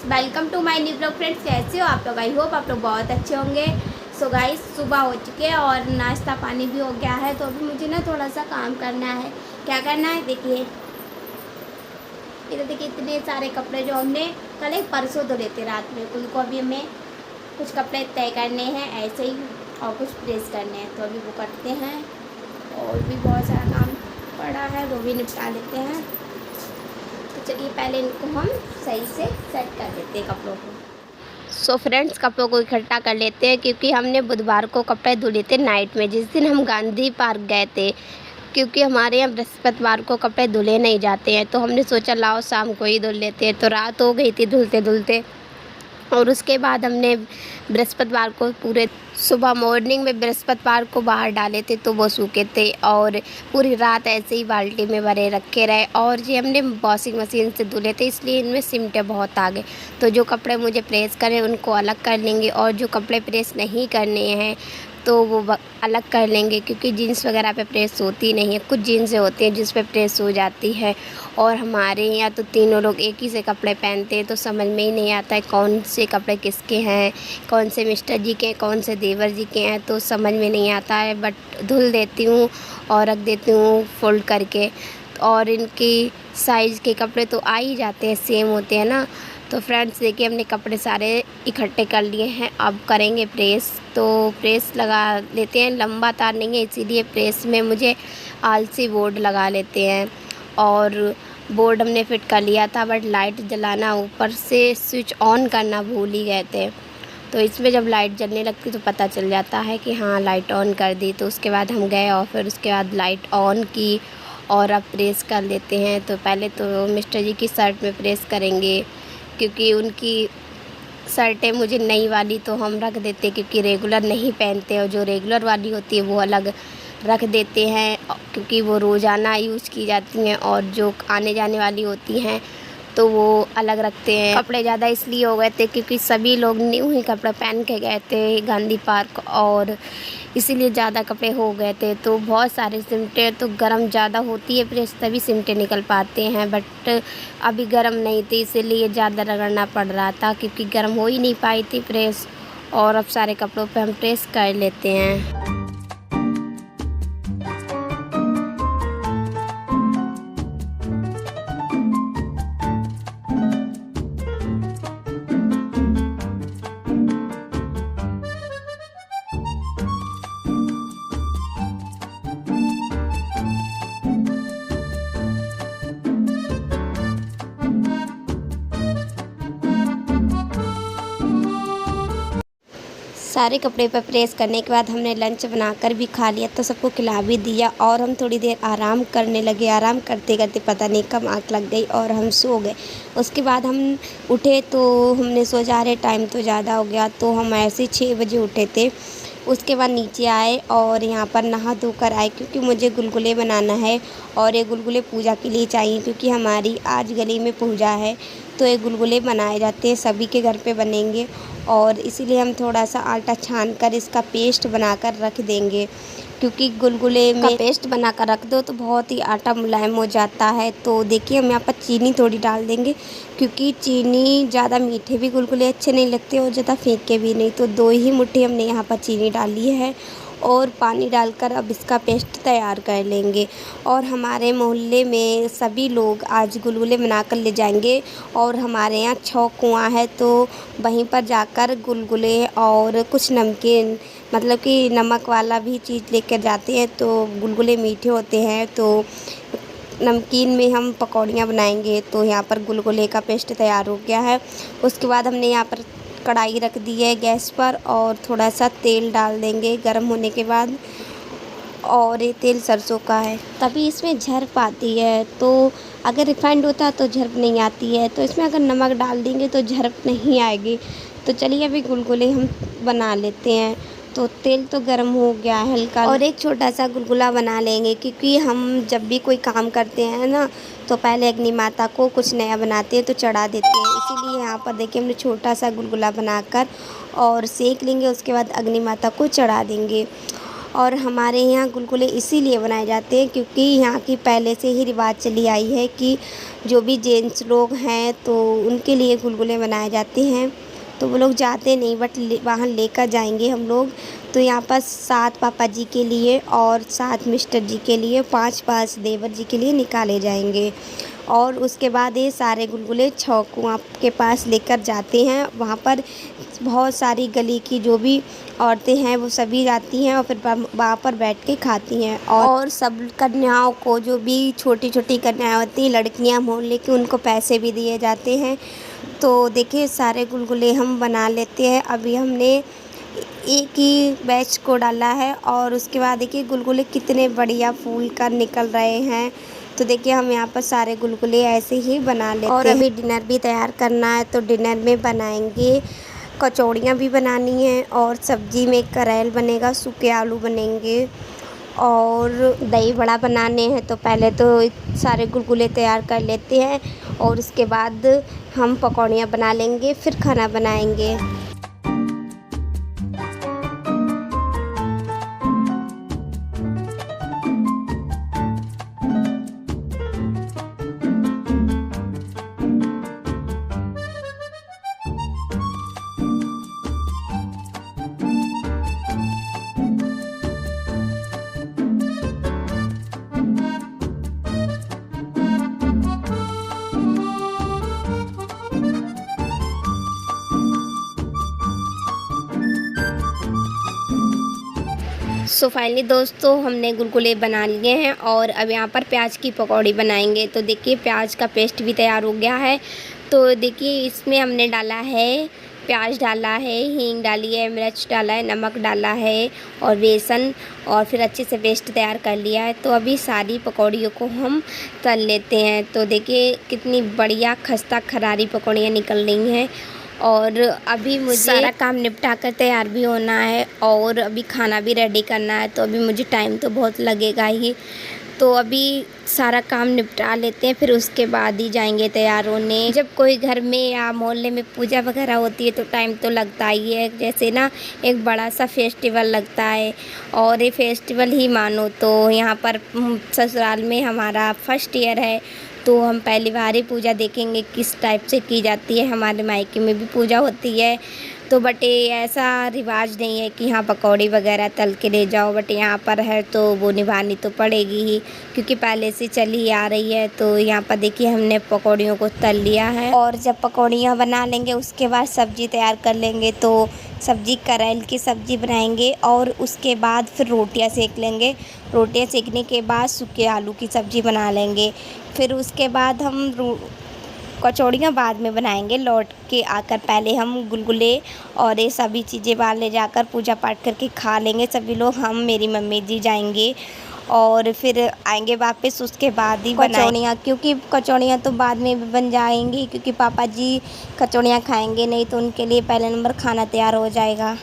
Welcome to my new blog. Friends, कैसे हो आप लोग? आई होप आप लोग बहुत अच्छे होंगे। सो गाइस, सुबह हो चुके हैं और नाश्ता पानी भी हो गया है। तो अभी मुझे ना थोड़ा सा काम करना है। क्या करना है देखिए, इधर देखिए इतने सारे कपड़े जो हमने कल एक परसों धुले थे रात में, उनको अभी हमें कुछ कपड़े तय करने हैं ऐसे ही और कुछ प्रेस करने हैं। तो अभी वो करते हैं और भी बहुत सारा काम पड़ा है, वो भी निपटा लेते हैं। तो चलिए पहले इनको हम सही से सेट कर देते हैं कपड़ों को। सो फ्रेंड्स, कपड़ों को इकट्ठा कर लेते हैं क्योंकि हमने बुधवार को कपड़े धुले थे नाइट में, जिस दिन हम गांधी पार्क गए थे। क्योंकि हमारे यहाँ बृहस्पतिवार को कपड़े धुले नहीं जाते हैं, तो हमने सोचा लाओ शाम को ही धुल लेते हैं। तो रात हो गई थी धुलते धुलते, और उसके बाद हमने बृहस्पतिवार को पूरे सुबह मॉर्निंग में बृहस्पतिवार को बाहर डाले थे तो वो सूखे थे, और पूरी रात ऐसे ही बाल्टी में भरे रखे रहे। और ये हमने वॉशिंग मशीन से धुले थे, इसलिए इनमें सिमटे बहुत आ गए। तो जो कपड़े मुझे प्रेस करें उनको अलग कर लेंगे, और जो कपड़े प्रेस नहीं करने हैं तो वो अलग कर लेंगे, क्योंकि जीन्स वगैरह पे प्रेस होती नहीं है। कुछ जीन्स होती हैं जिस पे प्रेस हो जाती है, और हमारे यहाँ तो तीनों लोग एक ही से कपड़े पहनते हैं, तो समझ में ही नहीं आता है कौन से कपड़े किसके हैं, कौन से मिस्टर जी के हैं, कौन से देवर जी के हैं, तो समझ में नहीं आता है। बट धुल देती हूँ और रख देती हूँ फोल्ड करके, और इनकी साइज़ के कपड़े तो आ ही जाते हैं, सेम होते हैं ना। तो फ्रेंड्स देखिए, हमने कपड़े सारे इकट्ठे कर लिए हैं, अब करेंगे प्रेस। तो प्रेस लगा लेते हैं, लंबा तार नहीं है इसीलिए प्रेस में मुझे आलसी बोर्ड लगा लेते हैं। और बोर्ड हमने फिट कर लिया था, बट लाइट जलाना ऊपर से स्विच ऑन करना भूल ही गए थे। तो इसमें जब लाइट जलने लगती तो पता चल जाता है कि हाँ लाइट ऑन कर दी। तो उसके बाद हम गए और फिर उसके बाद लाइट ऑन की, और अब प्रेस कर लेते हैं। तो पहले तो मिस्टर जी की शर्ट में प्रेस करेंगे, क्योंकि उनकी शर्टें मुझे नई वाली तो हम रख देते क्योंकि रेगुलर नहीं पहनते, और जो रेगुलर वाली होती है वो अलग रख देते हैं क्योंकि वो रोज़ाना यूज़ की जाती हैं, और जो आने जाने वाली होती हैं तो वो अलग रखते हैं। कपड़े ज़्यादा इसलिए हो गए थे क्योंकि सभी लोग न्यू ही कपड़े पहन के गए थे गांधी पार्क, और इसीलिए ज़्यादा कपड़े हो गए थे। तो बहुत सारे सिमटे, तो गर्म ज़्यादा होती है प्रेस तभी सिमटे निकल पाते हैं, बट अभी गर्म नहीं थी इसीलिए ज़्यादा रगड़ना पड़ रहा था, क्योंकि गर्म हो ही नहीं पाई थी प्रेस। और अब सारे कपड़ों पे हम प्रेस कर लेते हैं। सारे कपड़े पर प्रेस करने के बाद हमने लंच बनाकर भी खा लिया, तो सबको खिला भी दिया, और हम थोड़ी देर आराम करने लगे। आराम करते करते पता नहीं कब आँख लग गई और हम सो गए। उसके बाद हम उठे तो हमने सोचा अरे टाइम तो ज़्यादा हो गया, तो हम ऐसे 6 बजे उठे थे। उसके बाद नीचे आए और यहाँ पर नहा धोकर आए, क्योंकि मुझे गुलगुले बनाना है, और ये गुलगुले पूजा के लिए चाहिए क्योंकि हमारी आज गली में पूजा है। तो ये गुलगुले बनाए जाते हैं, सभी के घर पे बनेंगे, और इसीलिए हम थोड़ा सा आटा छान कर इसका पेस्ट बनाकर रख देंगे, क्योंकि गुलगुले में पेस्ट बनाकर रख दो तो बहुत ही आटा मुलायम हो जाता है। तो देखिए, हम यहाँ पर चीनी थोड़ी डाल देंगे, क्योंकि चीनी ज़्यादा मीठे भी गुलगुले अच्छे नहीं लगते और ज़्यादा फीके भी नहीं। तो 2 ही मुट्ठी हमने यहाँ पर चीनी डाली है, और पानी डालकर अब इसका पेस्ट तैयार कर लेंगे। और हमारे मोहल्ले में सभी लोग आज गुलगुले बनाकर ले जाएंगे, और हमारे यहाँ 6 कुआँ है, तो वहीं पर जाकर गुलगुले और कुछ नमकीन, मतलब कि नमक वाला भी चीज़ लेकर जाते हैं। तो गुलगुले मीठे होते हैं, तो नमकीन में हम पकौड़ियाँ बनाएंगे। तो यहाँ पर गुलगुले का पेस्ट तैयार हो गया है। उसके बाद हमने यहाँ पर कढ़ाई रख दी है गैस पर, और थोड़ा सा तेल डाल देंगे गर्म होने के बाद। और ये तेल सरसों का है, तभी इसमें झर्प आती है। तो अगर रिफाइंड होता तो झर्प नहीं आती है, तो इसमें अगर नमक डाल देंगे तो झर्प नहीं आएगी। तो चलिए अभी गुलगुले हम बना लेते हैं। तो तेल तो गर्म हो गया है हल्का, और एक छोटा सा गुलगुला बना लेंगे, क्योंकि हम जब भी कोई काम करते हैं ना तो पहले अग्नि माता को कुछ नया बनाते हैं तो चढ़ा देते हैं। इसीलिए यहाँ पर देखिए हमने छोटा सा गुलगुला बनाकर और सेक लेंगे, उसके बाद अग्नि माता को चढ़ा देंगे। और हमारे यहाँ गुलगुले इसीलिए बनाए जाते हैं क्योंकि यहाँ की पहले से ही रिवाज चली आई है कि जो भी जेंट्स लोग हैं तो उनके लिए गुलगुले बनाए जाते हैं। तो वो लोग जाते नहीं बट वहाँ लेकर जाएंगे हम लोग। तो यहाँ पर 7 पापा जी के लिए और 7 मिस्टर जी के लिए, 5 देवर जी के लिए निकाले जाएंगे। और उसके बाद ये सारे गुलगुले कुआं के पास लेकर जाते हैं। वहाँ पर बहुत सारी गली की जो भी औरतें हैं वो सभी जाती हैं और फिर वहाँ पर बैठ के खाती हैं। और सब कन्याओं को, जो भी छोटी छोटी कन्याएँ होती हैं, लड़कियाँ मोहल्ले की, उनको पैसे भी दिए जाते हैं। तो देखिए सारे गुलगुले हम बना लेते हैं। अभी हमने एक ही बैच को डाला है और उसके बाद देखिए गुलगुले कितने बढ़िया फूल कर निकल रहे हैं। तो देखिए हम यहाँ पर सारे गुलगुले ऐसे ही बना लेते हैं। और अभी डिनर भी तैयार करना है तो डिनर में बनाएंगे, कचौड़ियाँ भी बनानी है और सब्जी में करेल बनेगा, सूखे आलू बनेंगे और दही बड़ा बनाने हैं। तो पहले तो सारे गुलगुले तैयार कर लेते हैं और उसके बाद हम पकौड़ियाँ बना लेंगे, फिर खाना बनाएंगे। सो फाइनली दोस्तों हमने गुलगुले बना लिए हैं और अब यहाँ पर प्याज की पकौड़ी बनाएंगे। तो देखिए प्याज का पेस्ट भी तैयार हो गया है। तो देखिए इसमें हमने डाला है, प्याज डाला है, हींग डाली है, मिर्च डाला है, नमक डाला है और बेसन, और फिर अच्छे से पेस्ट तैयार कर लिया है। तो अभी सारी पकौड़ियों को हम तल लेते हैं। तो देखिए कितनी बढ़िया खस्ता खरारी पकौड़ियाँ निकल रही हैं। और अभी मुझे सारा काम निपटा कर तैयार भी होना है और अभी खाना भी रेडी करना है। तो अभी मुझे टाइम तो बहुत लगेगा ही। तो अभी सारा काम निपटा लेते हैं, फिर उसके बाद ही जाएंगे तैयार होने। जब कोई घर में या मोहल्ले में पूजा वगैरह होती है तो टाइम तो लगता ही है, जैसे ना एक बड़ा सा फेस्टिवल लगता है। और ये फेस्टिवल ही मानो तो यहाँ पर ससुराल में हमारा फर्स्ट ईयर है तो हम पहली बार ही पूजा देखेंगे किस टाइप से की जाती है। हमारे मायके में भी पूजा होती है तो बट ऐसा रिवाज नहीं है कि यहाँ पकौड़ी वगैरह तल के ले जाओ, बट यहाँ पर है तो वो निभानी तो पड़ेगी ही क्योंकि पहले से चली आ रही है। तो यहाँ पर देखिए हमने पकौड़ियों को तल लिया है और जब पकौड़ियाँ बना लेंगे उसके बाद सब्जी तैयार कर लेंगे। तो सब्जी करेल की सब्जी बनाएंगे और उसके बाद फिर रोटियाँ सेक लेंगे। रोटियाँ सेकने के बाद सूखे आलू की सब्ज़ी बना लेंगे। फिर उसके बाद हम कचौड़ियाँ बाद में बनाएंगे। लौट के आकर पहले हम गुलगुले और ये सभी चीज़ें बाहर ले जाकर पूजा पाठ करके खा लेंगे सभी लोग। हम मेरी मम्मी जी जाएंगे और फिर आएंगे वापस, उसके बाद ही कचौड़ियाँ, क्योंकि कचौड़ियाँ तो बाद में भी बन जाएंगी क्योंकि पापा जी कचौड़ियाँ खाएंगे नहीं तो उनके लिए पहले नंबर खाना तैयार हो जाएगा।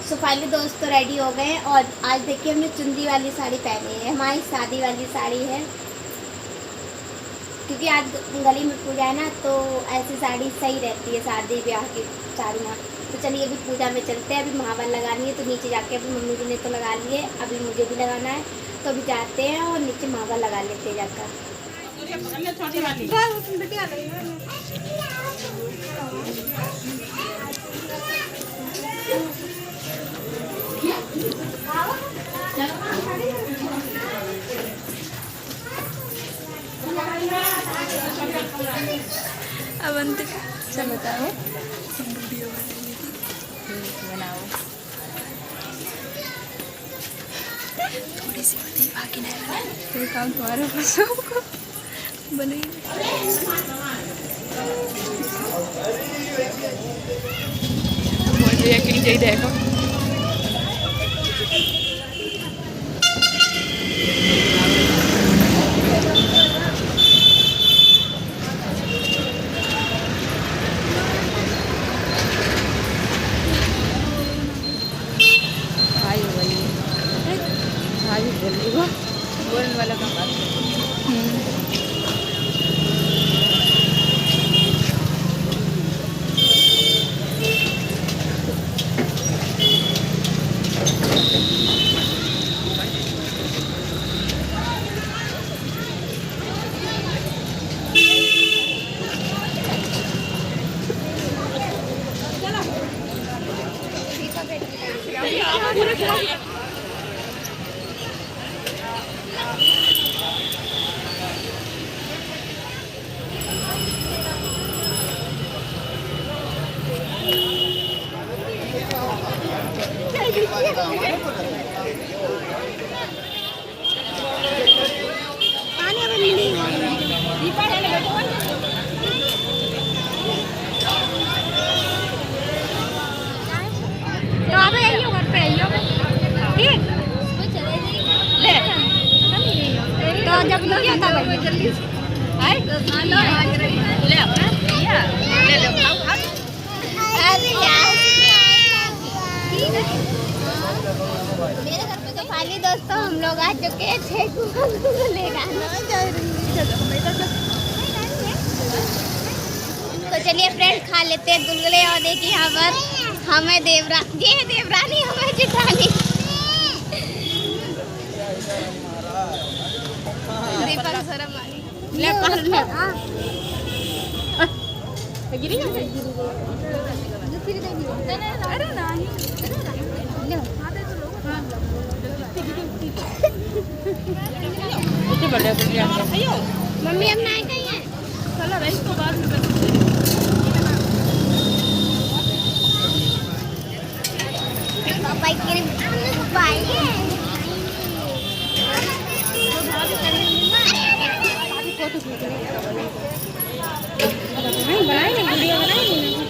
सो फाइनली दोस्त तो रेडी हो गए और आज देखिए हमने चुंदी वाली साड़ी पहनी है, हमारी शादी वाली साड़ी है क्योंकि आज गली में पूजा है ना तो ऐसी साड़ी सही रहती है, शादी ब्याह की साड़ियाँ। तो चलिए अभी पूजा में चलते हैं। अभी महावर लगानी है तो नीचे जाके अभी मम्मी जी ने तो लगा लिए, अभी मुझे भी लगाना है तो अभी जाते हैं और नीचे महावर लगा लेते हैं जाकर। अवंतिका चल बताओ बनाओ थोड़ी सी बताइए, बाकी नहीं बनाए कोई काम तुम्हारे पास होगा बनेगी। मुझे यकीन नहीं देखो बोलने वाला काम बात तो आप आइयो घर पे आइयो ठीक ले तो जब नहीं आता भाई जल्दी है ले ले लो अरे यार मेरे घर पे तो खाली दोस्तों हम लोग आ चुके थे लेगा तो चलिए फ्रेंड खा लेते हैं गुलगुले और देखिए यहाँ पर हमें ये है देवरानी हमें जिठानी दीपक शर्म वाली ले कर ले गिरी अरे नहीं मम्मी हम ना गई हैं चलो रही तो बाद में पापा की भाई है बनाएंगे वीडियो बनाएंगे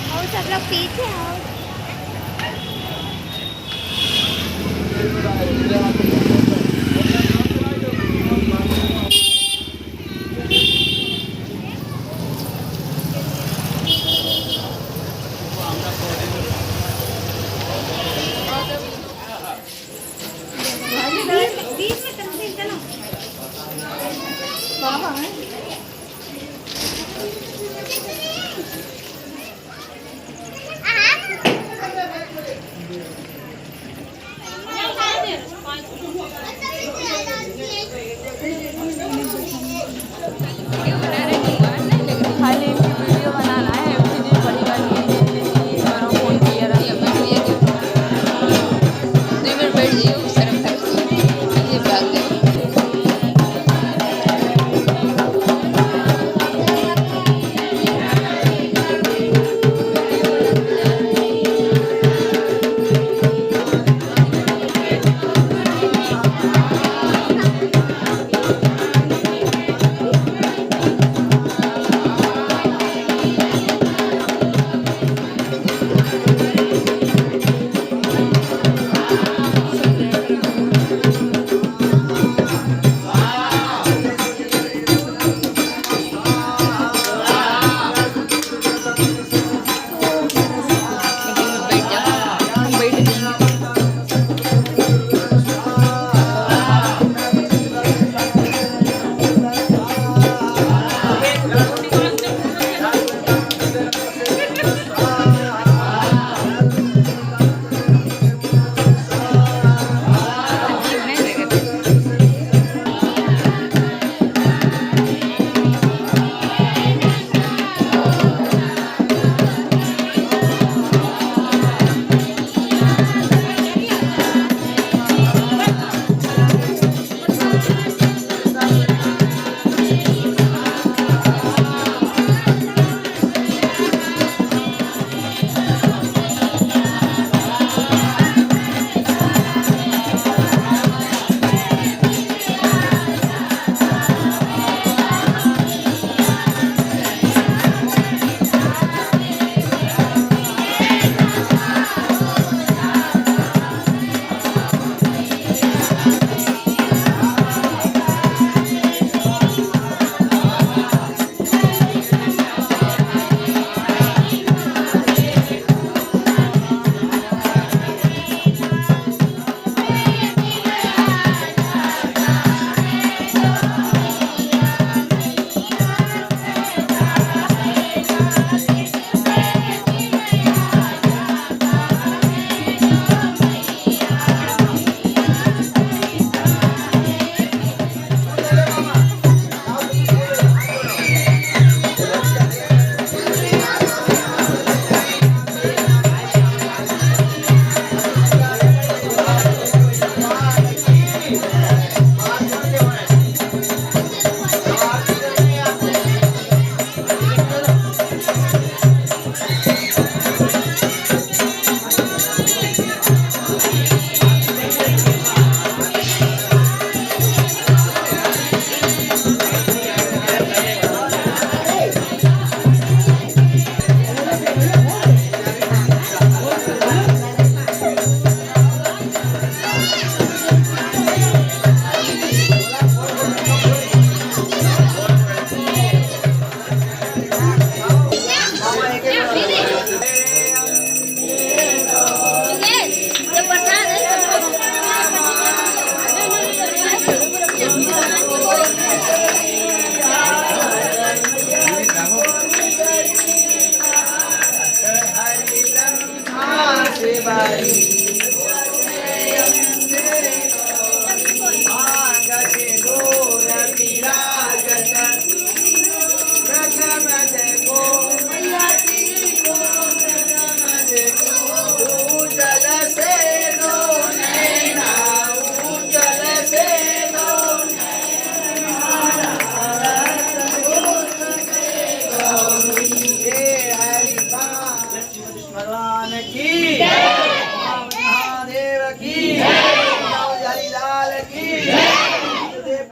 और सब लोग पीछे आओ